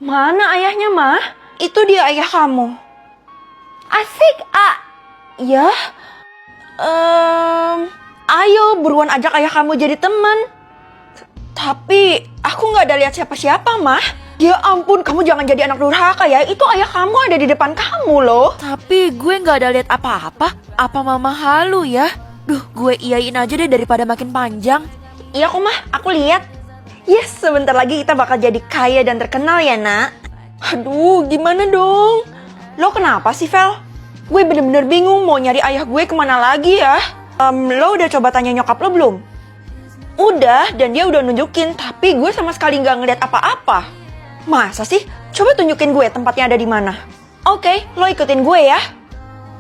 Mana ayahnya, Ma? Itu dia ayah kamu. Asik, ya. Ayo buruan ajak ayah kamu jadi teman. Tapi aku nggak ada lihat siapa-siapa, Ma. Ya ampun, kamu jangan jadi anak durhaka ya. Itu ayah kamu ada di depan kamu loh. Tapi gue nggak ada lihat apa-apa. Apa mama halu ya? Duh, gue iyain aja deh daripada makin panjang. Iya kok, Ma, aku lihat. Yes, sebentar lagi kita bakal jadi kaya dan terkenal ya, Nak. Aduh, gimana dong? Lo kenapa sih, Vel? Gue bener-bener bingung mau nyari ayah gue kemana lagi ya. Lo udah coba tanya nyokap lo belum? Udah, dan dia udah nunjukin, tapi gue sama sekali nggak ngeliat apa-apa. Masa sih? Coba tunjukin gue tempatnya ada di mana. Oke, lo ikutin gue ya.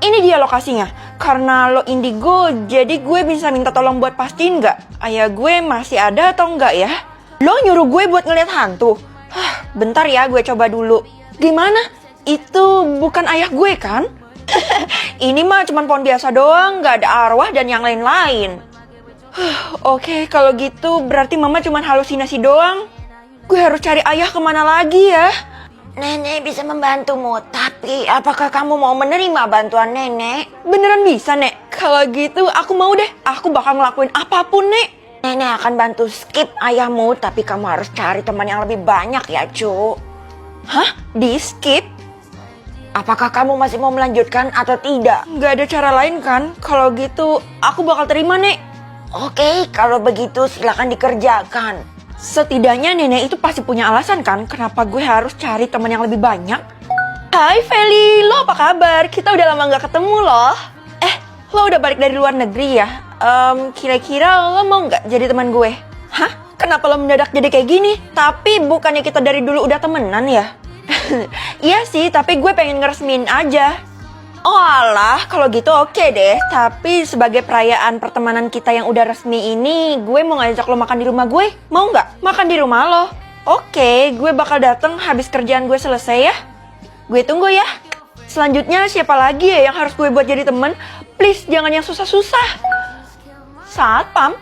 Ini dia lokasinya. Karena lo indigo, jadi gue bisa minta tolong buat pastiin nggak ayah gue masih ada atau nggak ya. Lo nyuruh gue buat ngeliat hantu. Bentar ya, gue coba dulu. Gimana? Itu bukan ayah gue kan? Ini mah cuma pohon biasa doang, nggak ada arwah dan yang lain-lain. Oke, kalau gitu berarti mama cuma halusinasi doang. Gue harus cari ayah kemana lagi ya? Nenek bisa membantumu, tapi apakah kamu mau menerima bantuan nenek? Beneran bisa, Nek? Kalau gitu aku mau deh, aku bakal ngelakuin apapun, Nek. Nenek akan bantu skip ayahmu, tapi kamu harus cari teman yang lebih banyak ya, Cu. Hah? Di skip? Apakah kamu masih mau melanjutkan atau tidak? Nggak ada cara lain kan? Kalau gitu aku bakal terima, Nek. Oke, kalau begitu silakan dikerjakan. Setidaknya nenek itu pasti punya alasan kan kenapa gue harus cari teman yang lebih banyak. Hai Feli, lo apa kabar? Kita udah lama nggak ketemu loh. Lo udah balik dari luar negeri ya? Kira-kira lo mau nggak jadi teman gue? Hah? Kenapa lo mendadak jadi kayak gini? Tapi bukannya kita dari dulu udah temenan ya? Iya sih, tapi gue pengen ngeresmin aja. Oh alah, kalau gitu oke deh. Tapi sebagai perayaan pertemanan kita yang udah resmi ini, gue mau ngajak lo makan di rumah gue. Mau nggak? Makan di rumah lo? Oke, gue bakal dateng habis kerjaan gue selesai ya. Gue tunggu ya. Selanjutnya siapa lagi ya yang harus gue buat jadi temen? Please, jangan yang susah-susah. Satpam?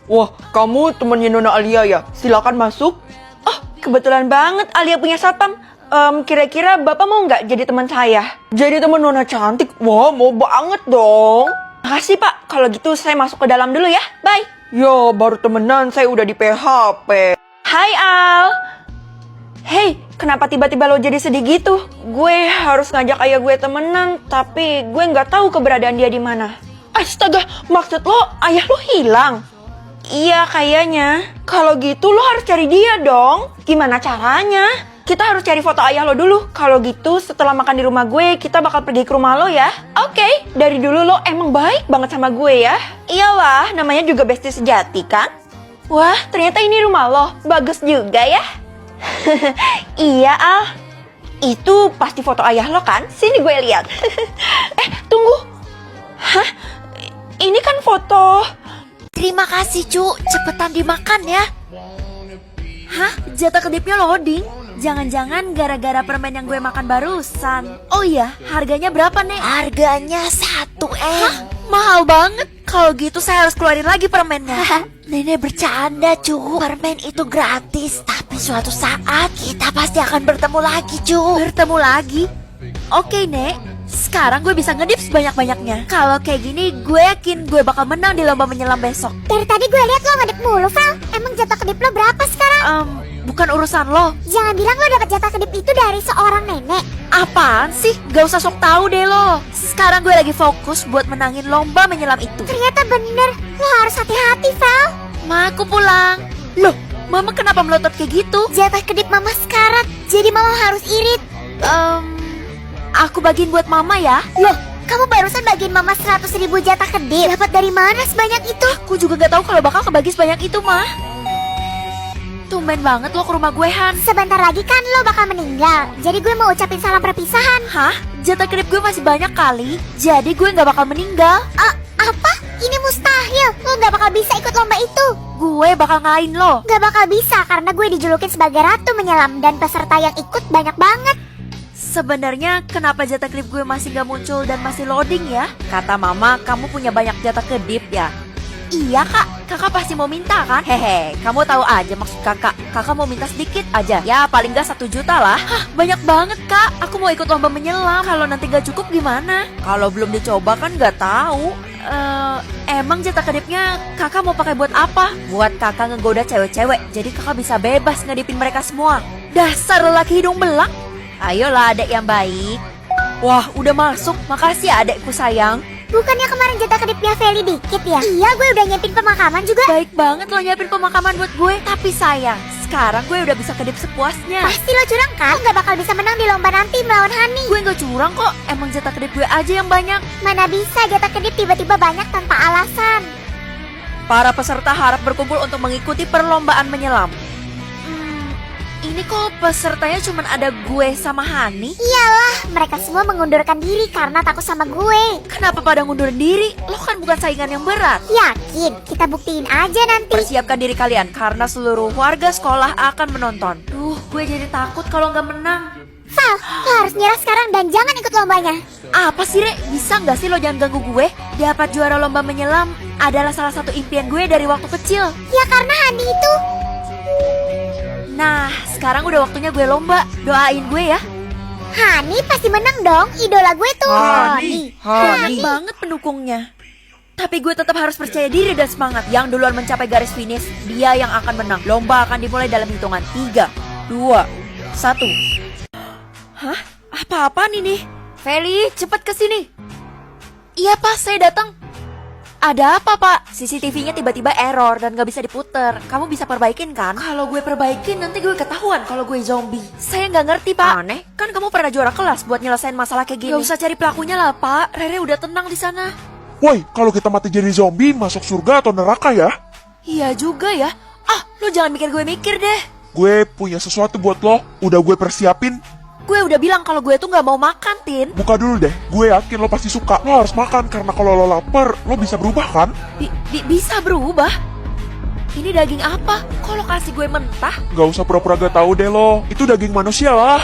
Wah, kamu temennya Nona Alia ya? Silakan masuk. Oh, kebetulan banget Alia punya satpam. Kira-kira Bapak mau nggak jadi teman saya? Jadi teman Nona cantik? Wah, mau banget dong. Makasih Pak, kalau gitu saya masuk ke dalam dulu ya. Bye. Yo, baru temenan saya udah di PHP. Hai Al. Hey, kenapa tiba-tiba lo jadi sedih gitu? Gue harus ngajak ayah gue temenan, tapi gue nggak tahu keberadaan dia di mana. Astaga, maksud lo ayah lo hilang? Iya kayaknya. Kalau gitu lo harus cari dia dong. Gimana caranya? Kita harus cari foto ayah lo dulu. Kalau gitu setelah makan di rumah gue, kita bakal pergi ke rumah lo ya. Oke, dari dulu lo emang baik banget sama gue ya. Iyalah, namanya juga bestie sejati kan? Wah, ternyata ini rumah lo. Bagus juga ya. Iya Al. Itu pasti foto ayah lo kan? Sini gue lihat. Tunggu. Hah? Ini kan foto. Terima kasih cu, cepetan dimakan ya. Hah? Jatah kedipnya loading? Jangan-jangan gara-gara permen yang gue makan barusan. Oh iya, harganya berapa nek? Harganya 1 M. Hah? Mahal banget. Kalau gitu saya harus keluarin lagi permennya. Nenek bercanda cu, permen itu gratis. Tapi suatu saat kita pasti akan bertemu lagi cu. Bertemu lagi? Oke nek, sekarang gue bisa ngedip sebanyak-banyaknya. Kalau kayak gini gue yakin gue bakal menang di lomba menyelam besok. Dari tadi gue lihat lo ngedip mulu, Val. Emang jatah kedip lo berapa sekarang? Bukan urusan lo. Jangan bilang lo dapat jatah kedip itu dari seorang nenek. Apaan sih? Gak usah sok tahu deh lo. Sekarang gue lagi fokus buat menangin lomba menyelam itu. Ternyata bener, lo harus hati-hati, Val. Ma, aku pulang. Loh, Mama kenapa melotot kayak gitu? Jatah kedip mama sekarat, jadi mama harus irit. Aku bagiin buat Mama ya. Loh, kamu barusan bagiin mama 100.000 jatah kedip. Dapat dari mana sebanyak itu? Aku juga gak tahu kalau bakal kebagi sebanyak itu, Ma. Tumben banget lo ke rumah gue, Han. Sebentar lagi kan lo bakal meninggal. Jadi gue mau ucapin salam perpisahan. Hah? Jatah kedip gue masih banyak kali. Jadi gue gak bakal meninggal. Apa? Ini mustahil. Lo gak bakal bisa ikut lomba itu. Gue bakal ngalahin lo. Gak bakal bisa karena gue dijulukin sebagai ratu menyelam. Dan peserta yang ikut banyak banget. Sebenarnya kenapa jatah kedip gue masih gak muncul dan masih loading ya? Kata Mama, kamu punya banyak jatah kedip ya? Iya kak, kakak pasti mau minta kan? Hehe, kamu tahu aja maksud kakak. Kakak mau minta sedikit aja. Ya paling gak 1 juta lah. Hah, banyak banget kak. Aku mau ikut lomba menyelam. Kalau nanti gak cukup gimana? Kalau belum dicoba kan gak tahu. Emang jatah kedipnya kakak mau pakai buat apa? Buat kakak ngegoda cewek-cewek. Jadi kakak bisa bebas ngedipin mereka semua. Dasar lelaki hidung belang. Ayolah adek yang baik. Wah, udah masuk. Makasih ya adekku sayang. Bukannya kemarin jatah kedipnya Feli dikit ya? Iya, gue udah nyiapin pemakaman juga. Baik banget lo nyiapin pemakaman buat gue. Tapi sayang, sekarang gue udah bisa kedip sepuasnya. Pasti lo curang kan? Lo gak bakal bisa menang di lomba nanti melawan Hani. Gue gak curang kok. Emang jatah kedip gue aja yang banyak. Mana bisa jatah kedip tiba-tiba banyak tanpa alasan. Para peserta harap berkumpul untuk mengikuti perlombaan menyelam. Ini kok pesertanya cuma ada gue sama Hani? Iyalah, mereka semua mengundurkan diri karena takut sama gue. Kenapa pada ngundurin diri? Lo kan bukan saingan yang berat. Yakin, kita buktiin aja nanti. Persiapkan diri kalian karena seluruh warga sekolah akan menonton. Duh, gue jadi takut kalau nggak menang. Val, lo harus nyerah sekarang dan jangan ikut lombanya. Apa sih, Rek? Bisa nggak sih lo jangan ganggu gue? Dapat juara lomba menyelam adalah salah satu impian gue dari waktu kecil. Ya karena Hani itu. Nah, sekarang udah waktunya gue lomba. Doain gue ya. Hani pasti menang dong, idola gue tuh. Banyak banget pendukungnya. Tapi gue tetap harus percaya diri dan semangat. Yang duluan mencapai garis finish, dia yang akan menang. Lomba akan dimulai dalam hitungan 3, 2, 1. Hah? Apa-apaan ini? Feli, cepet kesini. Iya pak, saya datang. Ada apa pak? CCTV-nya tiba-tiba error dan gak bisa diputer. Kamu bisa perbaikin kan? Kalau gue perbaikin nanti gue ketahuan kalau gue zombie. Saya gak ngerti pak. Aneh, kan kamu pernah juara kelas buat nyelesain masalah kayak gini. Gak usah cari pelakunya lah pak. Rere udah tenang di sana. Woi, kalau kita mati jadi zombie, masuk surga atau neraka ya? Iya juga ya. Ah, lo jangan mikir gue mikir deh. Gue punya sesuatu buat lo, udah gue persiapin. Gue udah bilang kalau gue tuh gak mau makan, Tin. Buka dulu deh, gue yakin lo pasti suka. Lo harus makan, karena kalau lo lapar, lo bisa berubah kan? Bisa berubah? Ini daging apa? Kok lo kasih gue mentah? Gak usah pura-pura gak tahu deh lo, itu daging manusia lah.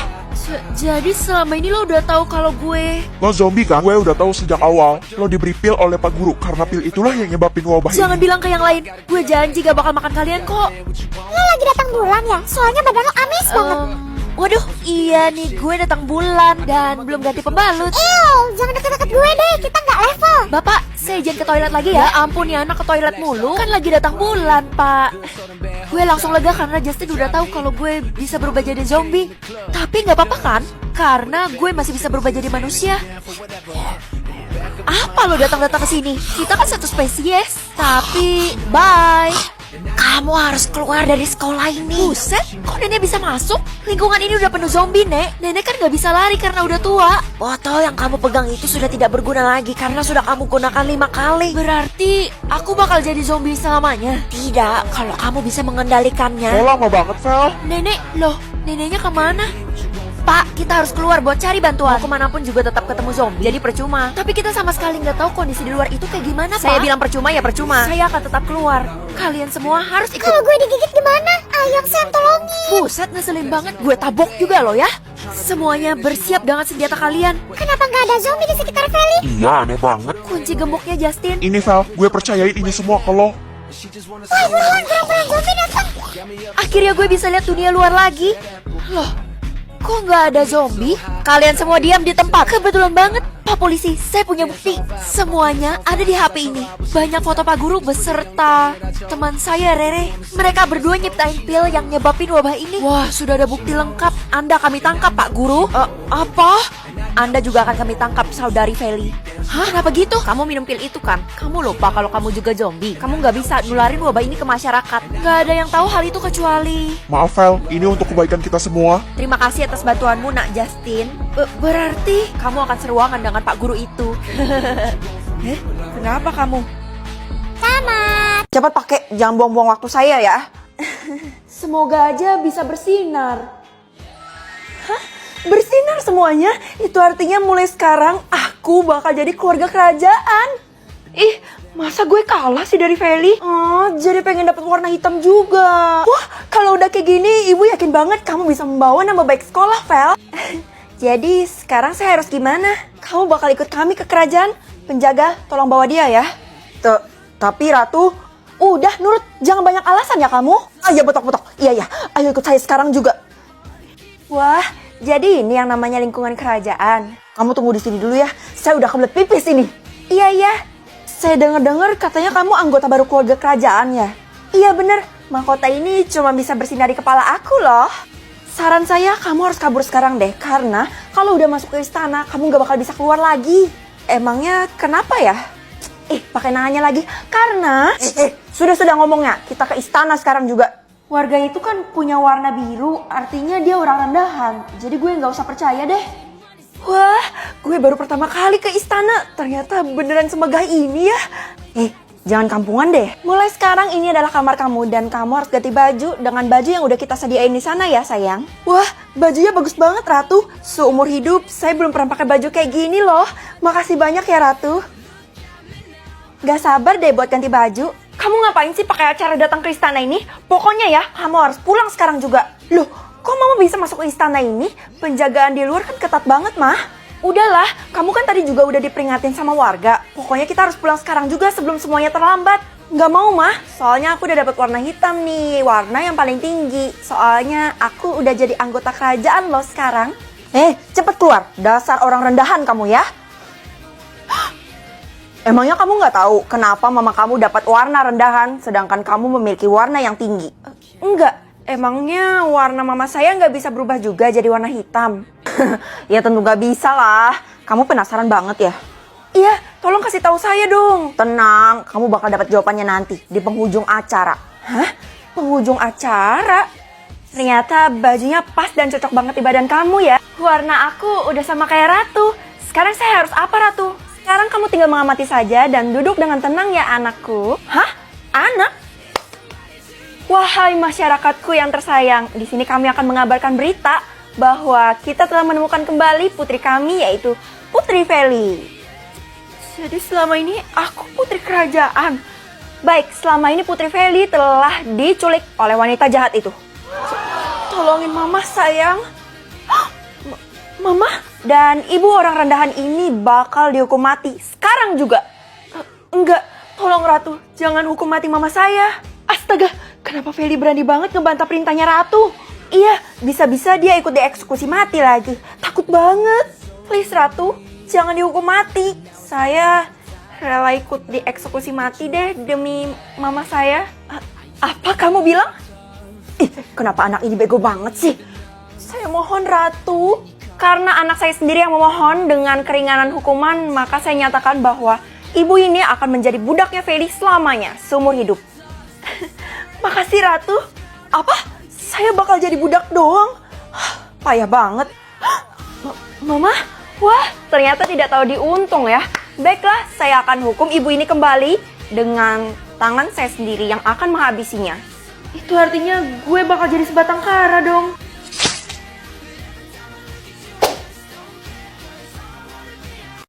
Jadi selama ini lo udah tahu kalau gue... Lo zombie kan? Gue udah tahu sejak awal. Lo diberi pil oleh Pak Guru, karena pil itulah yang nyebabin wabah Jangan ini. bilang ke yang lain. Gue janji gak bakal makan kalian kok. Lo lagi datang bulan ya? Soalnya badan lo amis banget. Waduh, iya nih gue datang bulan dan belum ganti pembalut. Ew, jangan deket-deket gue deh, kita nggak level. Bapak, saya izin ke toilet lagi ya. Ampun ya anak ke toilet mulu. Kan lagi datang bulan, Pak. Gue langsung lega karena Justin udah tahu kalau gue bisa berubah jadi zombie. Tapi nggak apa-apa kan? Karena gue masih bisa berubah jadi manusia. Apa lo datang-datang ke sini? Kita kan satu spesies. Tapi bye. Kamu harus keluar dari sekolah ini. Buset, kok nenek bisa masuk? Lingkungan ini udah penuh zombie, Nek. Nenek kan gak bisa lari karena udah tua. Botol yang kamu pegang itu sudah tidak berguna lagi karena sudah kamu gunakan 5 kali. Berarti aku bakal jadi zombie selamanya. Tidak, kalau kamu bisa mengendalikannya. Lo lama banget, Vel. Nenek, loh, neneknya kemana? Pak, kita harus keluar buat cari bantuan. Mau kemanapun juga tetap ketemu zombie, jadi percuma. Tapi kita sama sekali nggak tahu kondisi di luar itu kayak gimana, Pak. Saya bilang percuma ya percuma. Saya akan tetap keluar. Kalian semua harus ikut. Kalau gue digigit gimana? Ayam Sam tolongin. Buset, ngeselin banget. Gue tabok juga loh ya. Semuanya bersiap dengan senjata kalian. Kenapa nggak ada zombie di sekitar Feli? Iya, aneh banget. Kunci gemboknya Justin. Ini, Vel, gue percayain ini semua ke lo. Wah, buruan gerombolan zombie datang. Akhirnya gue bisa lihat dunia luar lagi. Loh, kok nggak ada zombie? Kalian semua diam di tempat. Kebetulan banget, Pak Polisi, saya punya bukti. Semuanya ada di HP ini. Banyak foto Pak Guru beserta teman saya, Rere. Mereka berdua nyiptain pil yang nyebabin wabah ini. Wah, sudah ada bukti lengkap. Anda kami tangkap, Pak Guru. Apa? Anda juga akan kami tangkap, saudari Feli. Hah? Kenapa gitu? Kamu minum pil itu kan? Kamu lupa kalau kamu juga zombie. Kamu nggak bisa nularin wabah ini ke masyarakat. Nggak ada yang tahu hal itu kecuali... Maaf, Vel, ini untuk kebaikan kita semua. Terima kasih atas bantuanmu, Nak Justin. Berarti kamu akan seruangan dengan Pak Guru itu. Kenapa kamu? Tamat. Cepat pakai, jangan buang-buang waktu saya ya. Semoga aja bisa bersinar. Bersinar semuanya, itu artinya mulai sekarang aku bakal jadi keluarga kerajaan. Ih, masa gue kalah sih dari Feli? Oh, jadi pengen dapat warna hitam juga. Wah, kalau udah kayak gini, ibu yakin banget kamu bisa membawa nama baik sekolah, Vel. Jadi sekarang saya harus gimana? Kamu bakal ikut kami ke kerajaan? Penjaga, tolong bawa dia ya. Tapi Ratu, Udah, nurut. Jangan banyak alasan ya kamu. Ah, ya betok-betok. Iya. Ayo ikut saya sekarang juga. Wah, jadi ini yang namanya lingkungan kerajaan. Kamu tunggu di sini dulu ya. Saya udah kebelet pipis ini. Iya. Saya dengar-dengar katanya kamu anggota baru keluarga kerajaan ya. Iya bener. Mahkota ini cuma bisa bersinar di kepala aku loh. Saran saya kamu harus kabur sekarang deh. Karena kalau udah masuk ke istana, kamu gak bakal bisa keluar lagi. Emangnya kenapa ya? Pakai nanya lagi. Karena sudah ngomongnya. Kita ke istana sekarang juga. Warga itu kan punya warna biru, artinya dia orang rendahan. Jadi gue nggak usah percaya deh. Wah, gue baru pertama kali ke istana. Ternyata beneran semegah ini ya. Jangan kampungan deh. Mulai sekarang ini adalah kamar kamu dan kamu harus ganti baju dengan baju yang udah kita sediain di sana ya sayang. Wah, bajunya bagus banget Ratu. Seumur hidup saya belum pernah pakai baju kayak gini loh. Makasih banyak ya Ratu. Gak sabar deh buat ganti baju. Kamu ngapain sih pakai acara datang ke istana ini? Pokoknya ya, kamu harus pulang sekarang juga. Loh, kok mama bisa masuk ke istana ini? Penjagaan di luar kan ketat banget, Mah. Udahlah, kamu kan tadi juga udah diperingatin sama warga. Pokoknya kita harus pulang sekarang juga sebelum semuanya terlambat. Nggak mau, Mah. Soalnya aku udah dapat warna hitam nih. Warna yang paling tinggi. Soalnya aku udah jadi anggota kerajaan loh sekarang. Cepet keluar. Dasar orang rendahan kamu ya. Emangnya kamu nggak tahu kenapa mama kamu dapat warna rendahan sedangkan kamu memiliki warna yang tinggi? Enggak. Emangnya warna mama saya nggak bisa berubah juga jadi warna hitam? Ya tentu nggak bisa lah. Kamu penasaran banget ya? Iya, tolong kasih tahu saya dong. Tenang, kamu bakal dapat jawabannya nanti di penghujung acara. Hah? Penghujung acara? Ternyata bajunya pas dan cocok banget di badan kamu ya. Warna aku udah sama kayak Ratu. Sekarang saya harus apa Ratu? Sekarang kamu tinggal mengamati saja dan duduk dengan tenang ya anakku. Hah? Anak? Wahai masyarakatku yang tersayang, di sini kami akan mengabarkan berita bahwa kita telah menemukan kembali putri kami yaitu Putri Feli. Jadi selama ini aku putri kerajaan. Baik, selama ini Putri Feli telah diculik oleh wanita jahat itu. Tolongin mama sayang. Mama dan ibu orang rendahan ini bakal dihukum mati sekarang juga. Enggak, tolong Ratu, jangan hukum mati mama saya. Astaga, kenapa Feli berani banget ngebantah perintahnya Ratu? Iya, bisa-bisa dia ikut dieksekusi mati lagi. Takut banget. Please Ratu, jangan dihukum mati. Saya rela ikut dieksekusi mati deh demi mama saya. Apa kamu bilang? Kenapa anak ini bego banget sih? Saya mohon Ratu. Karena anak saya sendiri yang memohon dengan keringanan hukuman, maka saya nyatakan bahwa ibu ini akan menjadi budaknya Feli selamanya, seumur hidup. Makasih Ratu. Apa? Saya bakal jadi budak doang? Payah banget. Mama? Wah, ternyata tidak tahu diuntung ya. Baiklah, saya akan hukum ibu ini kembali dengan tangan saya sendiri yang akan menghabisinya. Itu artinya gue bakal jadi sebatang kara dong.